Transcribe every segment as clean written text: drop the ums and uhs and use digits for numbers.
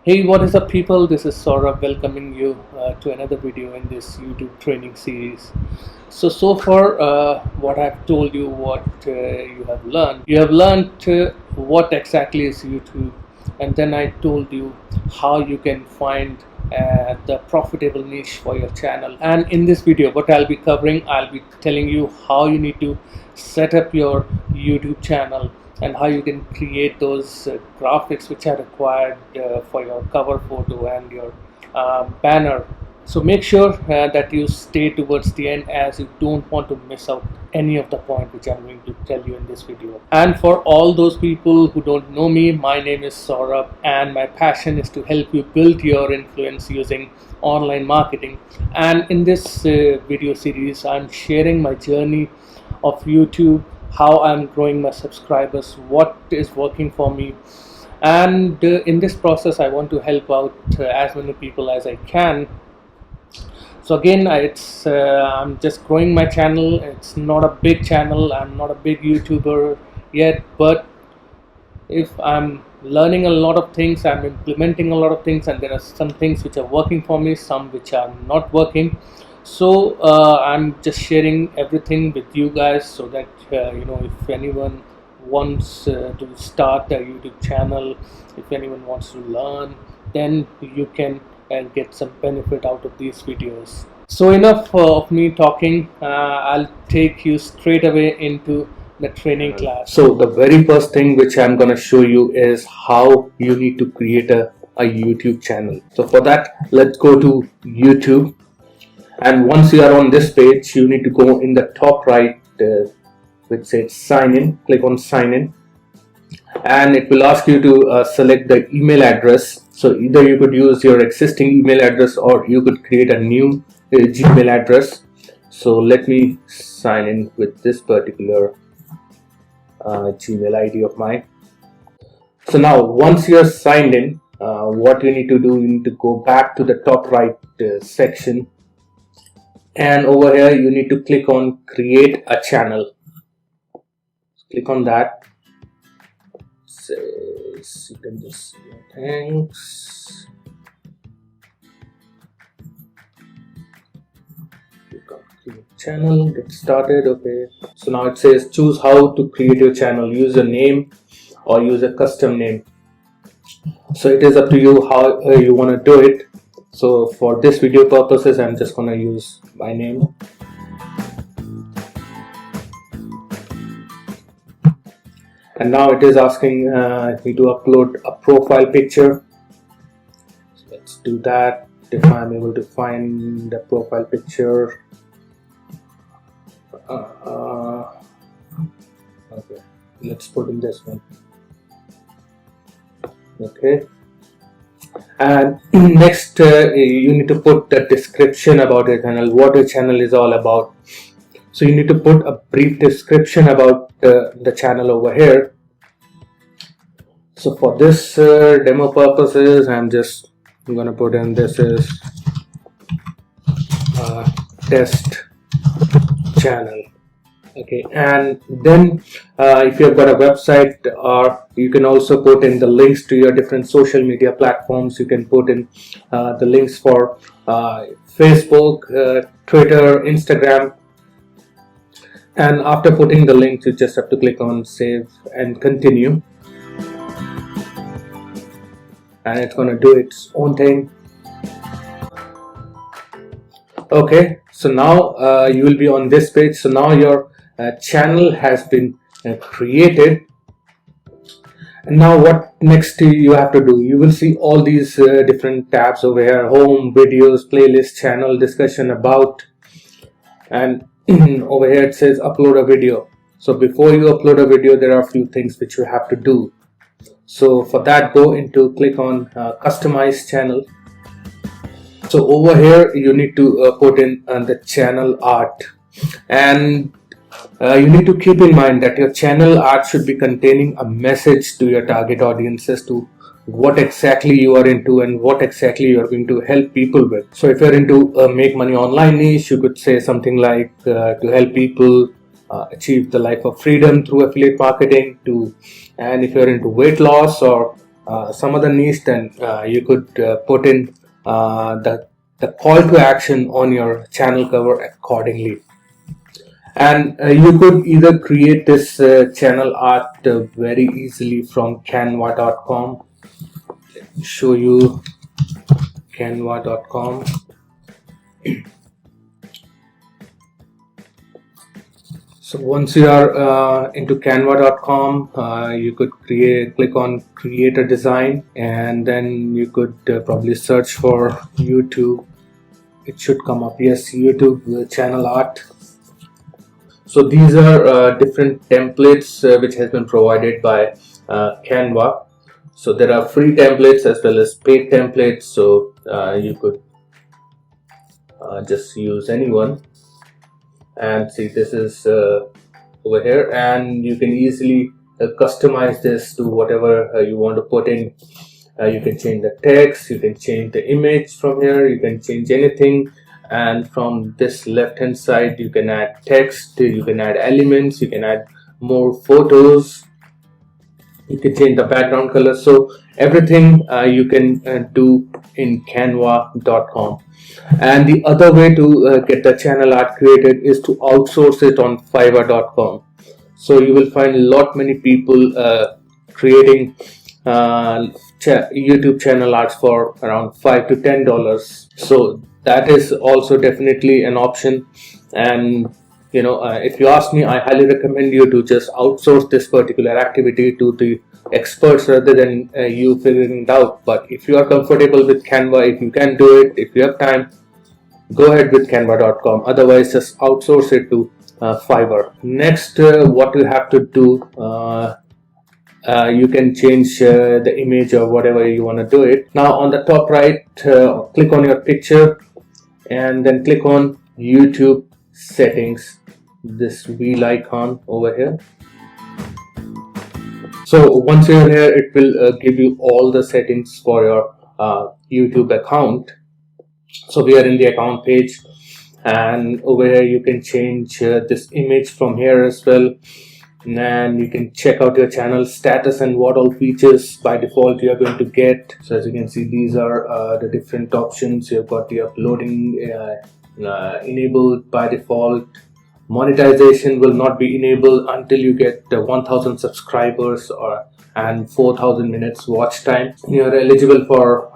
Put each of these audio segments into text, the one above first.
Hey, what is up, people? This is Saurabh welcoming you to another video in this YouTube training series. So far, what I've told you, what you have learned what exactly is YouTube, and then I told you how you can find the profitable niche for your channel. And in this video, what I'll be covering, I'll be telling you how you need to set up your YouTube channel and how you can create those graphics which are required for your cover photo and your banner. So make sure that you stay towards the end, as you don't want to miss out any of the point which I'm going to tell you in this video. And for all those people who don't know me, my name is Saurabh and my passion is to help you build your influence using online marketing. And in this video series, I'm sharing my journey of YouTube, how I'm growing my subscribers, what is working for me, and in this process I want to help out as many people as I can. So again, I'm just growing my channel. It's not a big channel, I'm not a big YouTuber yet, but if I'm learning a lot of things, I'm implementing a lot of things, and there are some things which are working for me, some which are not working. So I'm just sharing everything with you guys, so that if anyone wants to start a YouTube channel, if anyone wants to learn, then you can get some benefit out of these videos. So enough of me talking. I'll take you straight away into the training class. So the very first thing which I'm going to show you is how you need to create a YouTube channel. So for that, let's go to YouTube. And once you are on this page, you need to go in the top right which says sign in. Click on sign in, and it will ask you to select the email address. So either you could use your existing email address or you could create a new Gmail address. So let me sign in with this particular Gmail ID of mine. So now once you're signed in, what you need to do, you need to go back to the top right section, and over here you need to click on create a channel. Click on that. Says you can just see thanks. Click on create channel, get started. Okay, so now it says choose how to create your channel, use a name or use a custom name. So it is up to you how you want to do it. So for this video purposes, I'm just gonna use my name. And now it is asking me to upload a profile picture. So let's do that. If I'm able to find the profile picture. Okay, let's put in this one. Okay. And next you need to put the description about your channel, what your channel is all about. So you need to put a brief description about the channel over here. So for this demo purposes, I'm gonna put in this is test channel. Okay, and then if you've got a website, or you can also put in the links to your different social media platforms. You can put in the links for Facebook, Twitter, Instagram, and after putting the links, you just have to click on save and continue, and it's going to do its own thing. Okay, so now you will be on this page. So now your channel has been created, and now what next you have to do, you will see all these different tabs over here: home, videos, playlist, channel, discussion, about, and over here it says upload a video. So before you upload a video, there are a few things which you have to do. So for that, go into click on customize channel. So over here you need to put in the channel art, and you need to keep in mind that your channel art should be containing a message to your target audiences, to what exactly you are into and what exactly you are going to help people with. So if you're into make money online niche, you could say something like to help people achieve the life of freedom through affiliate marketing. And if you're into weight loss or some other niche, then you could put in the call to action on your channel cover accordingly. And you could either create this channel art very easily from canva.com. Show you canva.com. So once you are into canva.com, you could click on create a design, and then you could probably search for YouTube. It should come up. Yes, YouTube channel art. So these are different templates which has been provided by Canva. So there are free templates as well as paid templates. So you could just use anyone. And see, this is over here, and you can easily customize this to whatever you want to put in. You can change the text, you can change the image from here, you can change anything. And from this left hand side, you can add text, you can add elements, you can add more photos, you can change the background color. So everything you can do in canva.com. And the other way to get the channel art created is to outsource it on fiverr.com. So you will find a lot many people creating YouTube channel arts for around $5 to $10. So that is also definitely an option. And if you ask me, I highly recommend you to just outsource this particular activity to the experts rather than you figuring it out. But if you are comfortable with Canva, if you can do it, if you have time, go ahead with canva.com. Otherwise, just outsource it to Fiverr. Next, what you have to do, you can change the image or whatever you want to do it. Now on the top right, click on your picture and then click on YouTube settings, this wheel icon over here. So once you're here, it will give you all the settings for your YouTube account. So we are in the account page, and over here you can change this image from here as well, and you can check out your channel status and what all features by default you are going to get. So as you can see, these are the different options. You've got the uploading enabled by default. Monetization will not be enabled until you get 1000 subscribers and 4000 minutes watch time. You're eligible for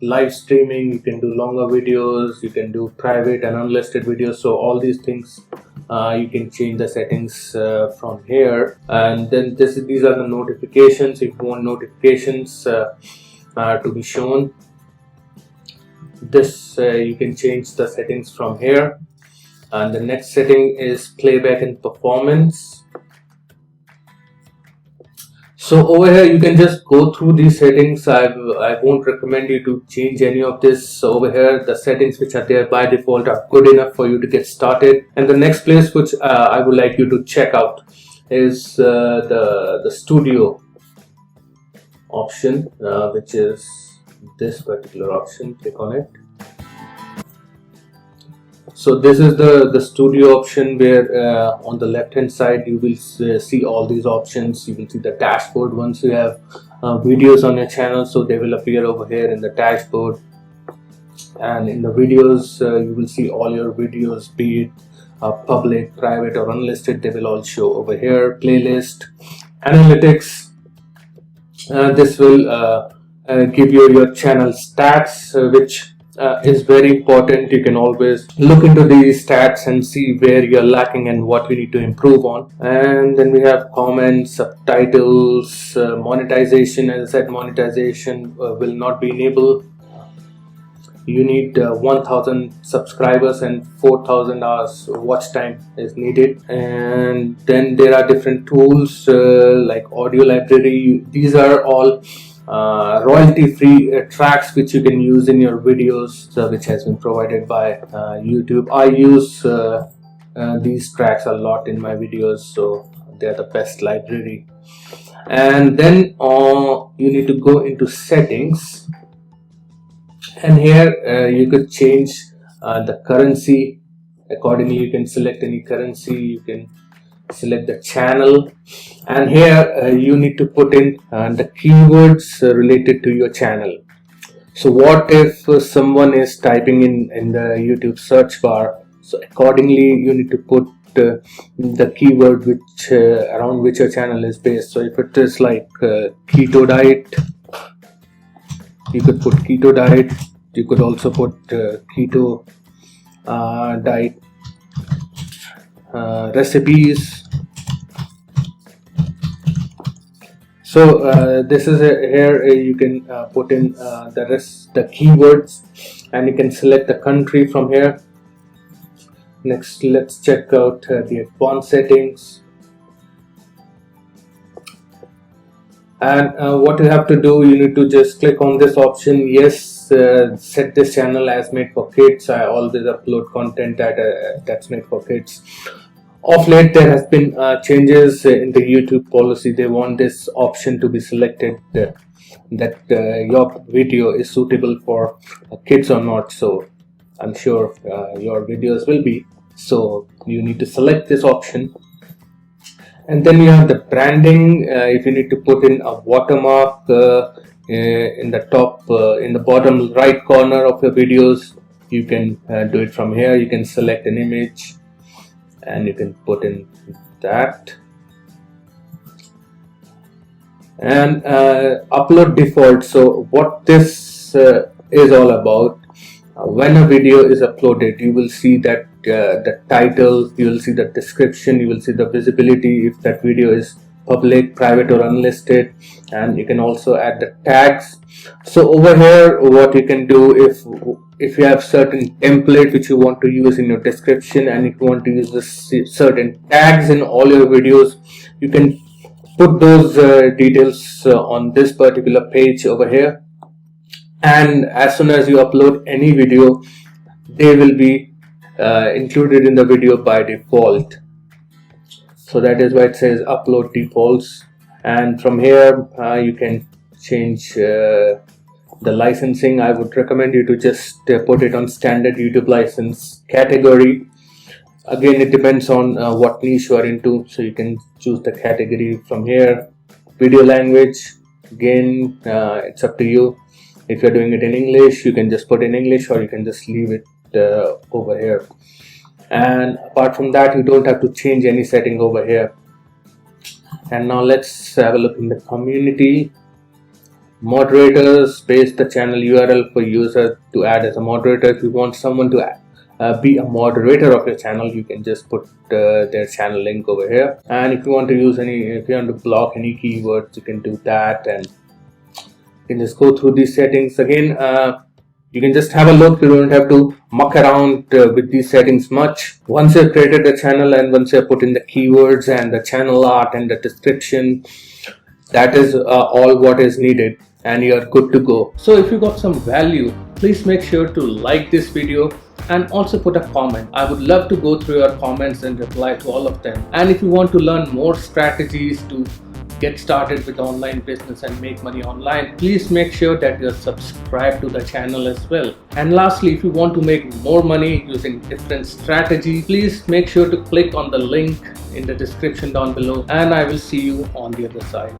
live streaming. You can do longer videos, you can do private and unlisted videos. So all these things you can change the settings from here. And then these are the notifications. If you want notifications to be shown, this you can change the settings from here. And the next setting is playback and performance. So over here you can just go through these settings. I won't recommend you to change any of this. So over here the settings which are there by default are good enough for you to get started. And the next place which I would like you to check out is the studio option, which is this particular option. Click on it. So this is the studio option, where on the left hand side you will see all these options. You will see the dashboard once you have videos on your channel, so they will appear over here in the dashboard. And in the videos you will see all your videos, be it public, private or unlisted. They will all show over here. Playlist, analytics, this will give you your channel stats, which is very important. You can always look into these stats and see where you're lacking and what you need to improve on. And then we have comments, subtitles, monetization. As I said, monetization will not be enabled. You need 1000 subscribers and 4000 hours watch time is needed. And then there are different tools like audio library. These are all royalty-free tracks which you can use in your videos, which has been provided by YouTube. I use these tracks a lot in my videos, so they are the best library. And then you need to go into settings, and here you could change the currency accordingly. You can select any currency. You can select the channel, and here you need to put in the keywords related to your channel. So what if someone is typing in the YouTube search bar? So accordingly you need to put the keyword which around which your channel is based. So if it is like keto diet, you could put keto diet. You could also put keto diet recipes. So this is here you can put in the keywords, and you can select the country from here. Next, let's check out the advanced settings. And what you have to do, you need to just click on this option. Yes, set this channel as made for kids. I always upload content that's made for kids. Of late, there has been changes in the YouTube policy. They want this option to be selected that your video is suitable for kids or not. So I'm sure your videos will be. So you need to select this option. And then you have the branding. If you need to put in a watermark in the top, in the bottom right corner of your videos, you can do it from here. You can select an image and you can put in that. And upload default. So what this is all about, when a video is uploaded, you will see that the title, you will see the description, you will see the visibility if that video is public, private or unlisted, and you can also add the tags. So over here what you can do, if you have certain template which you want to use in your description, and if you want to use this certain tags in all your videos, you can put those details on this particular page over here. And as soon as you upload any video, they will be included in the video by default. So that is why it says upload defaults. And from here you can change the licensing. I would recommend you to just put it on standard YouTube license category. Again, it depends on what niche you are into, so you can choose the category from here. Video language, again it's up to you. If you're doing it in English, you can just put in English, or you can just leave it over here. And apart from that, you don't have to change any setting over here. And now let's have a look in the community. Moderators, paste the channel URL for user to add as a moderator. If you want someone to be a moderator of your channel, you can just put their channel link over here. And if you want to use if you want to block any keywords, you can do that. And you can just go through these settings again. You can just have a look. You don't have to muck around with these settings much. Once you've created the channel and once you've put in the keywords and the channel art and the description, that is all what is needed, and you're good to go. So if you got some value, please make sure to like this video and also put a comment. I would love to go through your comments and reply to all of them. And if you want to learn more strategies to get started with online business and make money online, please make sure that you're subscribed to the channel as well. And lastly, if you want to make more money using different strategies, please make sure to click on the link in the description down below, and I will see you on the other side.